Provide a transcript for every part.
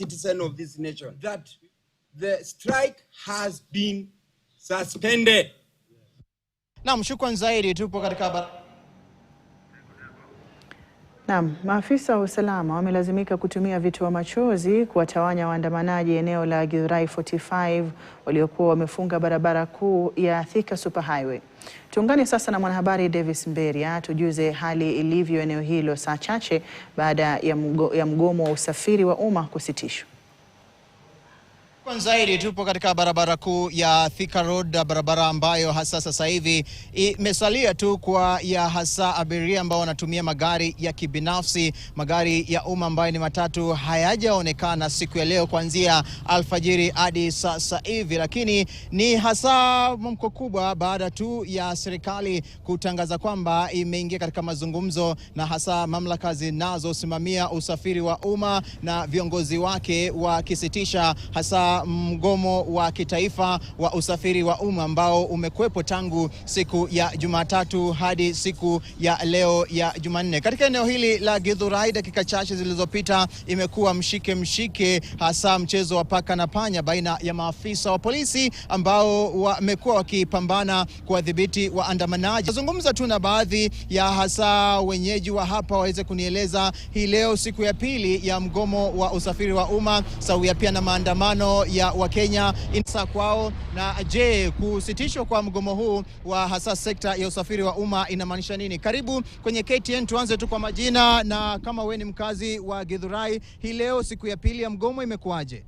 citizen of this nation that the strike has been suspended. Naam, shukran zaidi. Tupo katika Naam, maafisa wa usalama wamelazimika kutumia vitoa machozi kuwatawanya waandamanaji eneo la Githurai 45 waliokuwa wamefunga barabara kuu ya Thika Superhighway. Tuungane sasa na mwanahabari Davis Mberia tujuze hali ilivyo eneo hilo saa chache baada ya mgomo wa usafiri wa umma kusitishwa. Kwa zaidi tupo katika barabara kuu ya Thika Road, barabara ambayo hasa sasa hivi imesalia tu kwa ya hasa abiria ambao wanatumia magari ya kibinafsi. Magari ya umma ambayo ni matatu hayajaonekana siku ya leo kuanzia alfajiri hadi sasa hivi, lakini ni hasa mko kubwa baada tu ya serikali kutangaza kwamba imeingia katika mazungumzo na hasa mamlaka zinazosimamia usafiri wa umma na viongozi wake wakisitisha hasa mgomo wa kitaifa wa usafiri wa umma ambao umekuwepo tangu siku ya Jumatatu hadi siku ya leo ya Jumanne. Katika eneo hili la Githurai dakika chache zilizopita imekuwa mshike hasa mchezo wa paka na panya baina ya maafisa wa polisi ambao wamekuwa wakipambana kuwadhibiti waandamanaji. Nazungumza tu na baadhi ya hasa wenyeji wa hapa waweze kunieleza hii leo siku ya pili ya mgomo wa usafiri wa umma sawia pia na maandamano ya Wakenya insa kwao. Na je, kusitishwa kwa mgomo huu wa hasa sekta ya usafiri wa umma inamaanisha nini? Karibu kwenye KTN. Tuanze tu kwa majina, na kama wewe ni mkazi wa Githurai, hii leo siku ya pili ya mgomo imekuaje?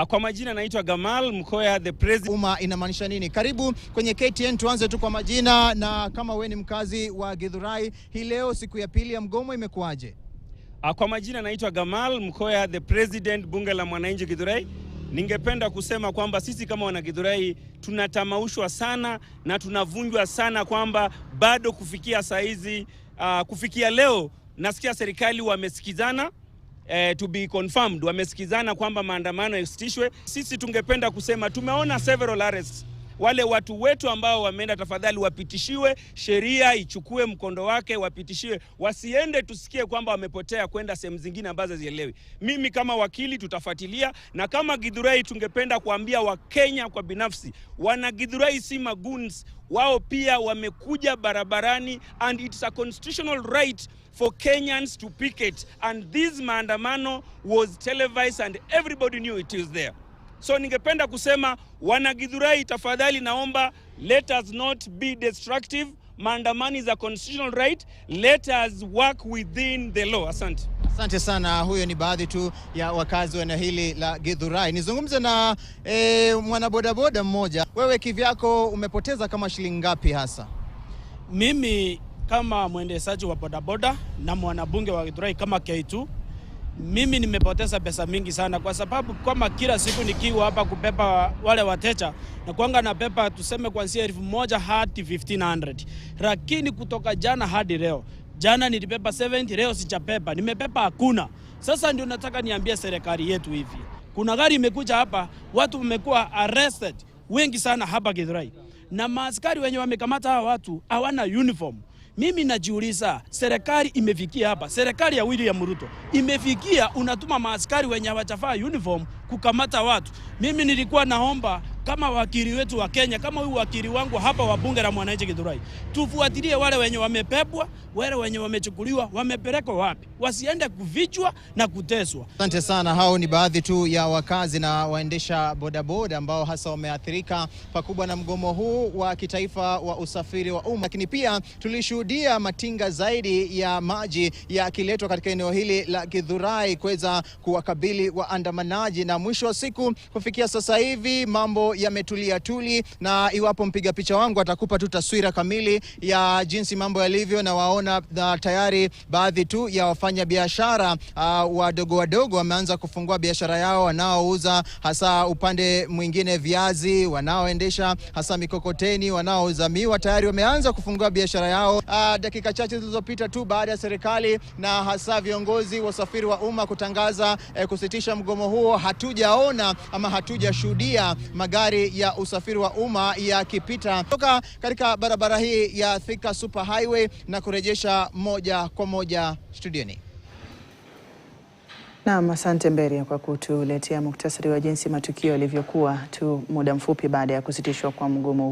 Kwa majina naitwa Gamal Mkoya, the president. Umma inamaanisha nini? Karibu kwenye KTN. Tuanze tu kwa majina, na kama wewe ni mkazi wa Githurai, hii leo siku ya pili ya mgomo imekuaje? Kwa majina naitwa Gamal Mkoya, the president bunge la mwananchi Githurai. Ningependa kusema kwamba sisi kama wana Githurai tunatamaushwa sana na tunavunjwa sana kwamba bado kufikia saa hizi, kufikia leo nasikia serikali wamesikizana, to be confirmed, wamesikizana kwamba maandamano yasitishwe. Sisi tungependa kusema tumeona several arrests. Wale watu wetu ambao wameenda, tafadhali wapitishiwe, sheria ichukue mkondo wake, wapitishiwe, wasiende tusikie kwamba wamepotea kwenda sehemu zingine ambazo hazielewi. Mimi kama wakili tutafuatilia, na kama Githurai tungependa kuambia Wakenya kwa binafsi, wana Githurai si magoons, wao pia wamekuja barabarani, and it's a constitutional right for Kenyans to picket, and this maandamano was televised and everybody knew it was there. So ningependa kusema wana Githurai, tafadhali naomba, let us not be destructive. Maandamano is a constitutional right. Let us work within the law. Asante. Asante sana. Huyo ni baadhi tu ya wakazi wa eneo hili la Githurai. Nizungumze na mwanabodaboda mmoja. Wewe kivyako umepoteza kama shilingi ngapi hasa? Mimi kama mwendeshaji wa bodaboda na mwanabunge wa Githurai kama K2, mimi nimepoteza pesa mingi sana, kwa sababu kama kila siku nikiwa hapa kupepa wale wateja na kuanga na pepa tuseme kuanzia 1,000 hadi 1,500, lakini kutoka jana hadi leo, jana nilipepa 70, leo sijapepa, nimepepa hakuna. Sasa ndio nataka niambie serikali yetu hivi, kuna gari imekuja hapa, watu wamekuwa arrested wengi sana hapa Githurai, na maaskari wenye wamekamata hawa watu hawana uniform. Mimi najiuliza, serikali imefikia hapa, serikali ya William Ruto imefikia unatuma maaskari wenye hawajavaa uniform kukamata watu. Mimi nilikuwa naomba kama wakili wetu wa Kenya, kama huyu wakili wangu hapa wa bunge la mwananchi Githurai, tufuatilie wale wenye wamepepwa, wale wenye wamechukuliwa, wamepelekwa wapi, wasiende kuvichwa na kuteswa. Asante sana. Hao ni baadhi tu ya wakazi na waendesha bodaboda ambao hasa wameathirika pakubwa na mgomo huu wa kitaifa wa usafiri wa umma. Lakini pia tulishuhudia matinga zaidi ya maji yakiletwa katika eneo hili la Githurai kuweza kuwakabili waandamanaji, na mwisho wa siku kufikia sasa hivi mambo yametulia tuli, na iwapo mpiga picha wangu atakupa tu taswira kamili ya jinsi mambo yalivyo, na waona tayari baadhi tu ya wafanya biashara wadogo wameanza kufungua biashara yao, wanaouza hasa upande mwingine viazi, wanaoendesha hasa mikokoteni, wanaouza miwa tayari wameanza kufungua biashara yao. Dakika chache zilizopita tu baada ya serikali na hasa viongozi wa usafiri wa umma kutangaza kusitisha mgomo huo, hatujaona ama hatujashuhudia magari ya usafiri wa umma yakipita kutoka katika barabara hii ya Thika Superhighway na kurejesha moja kwa moja studioni. Naam, asante Mberia kwa kutuletea muktasari wa jinsi matukio yalivyokuwa tu muda mfupi baada ya kusitishwa kwa mgomo huu.